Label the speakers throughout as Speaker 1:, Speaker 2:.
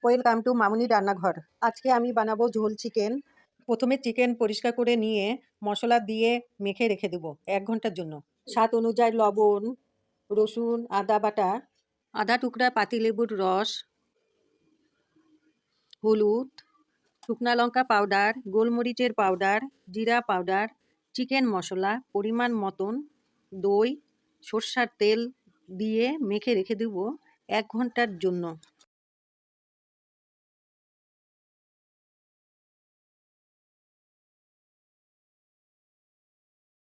Speaker 1: Welcome to মামুনি রান্নাঘর। আজকে আমি বানাবো ঝোল চিকেন। প্রথমে চিকেন পরিষ্কার করে নিয়ে মশলা দিয়ে মেখে রেখে দেবো 1 ঘন্টার জন্য। স্বাদ অনুযায়ী লবণ, রসুন, আদা বাটা, আধা টুকরা পাতিলেবুর রস, হলুদ, শুকনা লঙ্কা পাউডার, গোলমরিচের পাউডার, জিরা পাউডার, চিকেন মশলা পরিমাণ মতন, দই, সরষার তেল দিয়ে মেখে রেখে দেবো 1 ঘন্টার জন্য।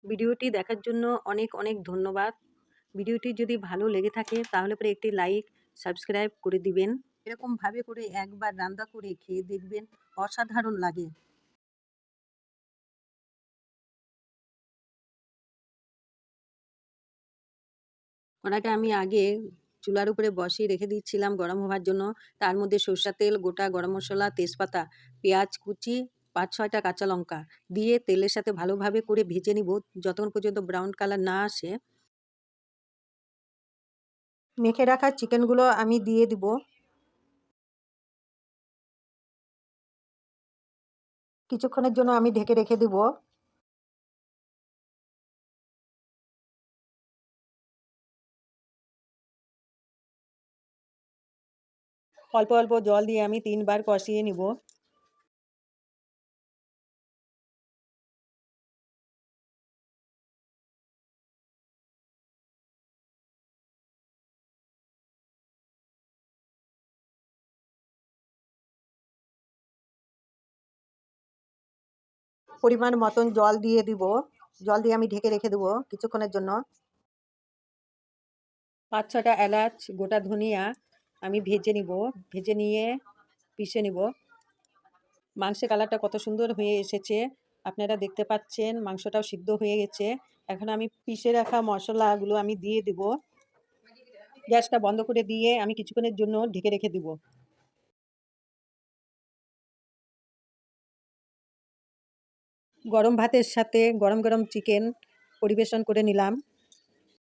Speaker 1: ভিডিওটি দেখার জন্য অনেক অনেক ধন্যবাদ। ভিডিওটি যদি ভালো লেগে থাকে তাহলে পরে একটি লাইক, সাবস্ক্রাইব করে দিবেন। এরকমভাবে করে একবার রান্না করে খেয়ে দেখবেন, অসাধারণ লাগে। কড়াইটা আমি আগে চুলার উপরে বসিয়ে রেখে দিচ্ছিলাম গরম হওয়ার জন্য। তার মধ্যে সরষের তেল, গোটা গরম মশলা, তেজপাতা, পেঁয়াজ কুচি, 5-6টা কাঁচা লঙ্কা দিয়ে তেলের সাথে ভালোভাবে করে ভেজে নিব যতক্ষণ পর্যন্ত ব্রাউন কালার না আসে। মেখে রাখা চিকেনগুলো আমি দিয়ে দিব। কিছুক্ষণের জন্য আমি ঢেকে রেখে দিব। অল্প অল্প জল দিয়ে আমি 3 বার কষিয়ে নিব। পরিমাণ মতন জল দিয়ে দিব। জল দিয়ে আমি ঢেকে রেখে দেবো কিছুক্ষণের জন্য। 5-6টা এলাচ, গোটা ধনিয়া আমি ভেজে নিব। ভেজে নিয়ে পিষে নিব। মাংসের কালারটা কত সুন্দর হয়ে এসেছে আপনারা দেখতে পাচ্ছেন। মাংসটাও সিদ্ধ হয়ে গেছে। এখন আমি পিষে রাখা মশলাগুলো আমি দিয়ে দিব। গ্যাসটা বন্ধ করে দিয়ে আমি কিছুক্ষণের জন্য ঢেকে রেখে দিব। গরম ভাতের সাথে গরম গরম চিকেন পরিবেশন করে নিলাম।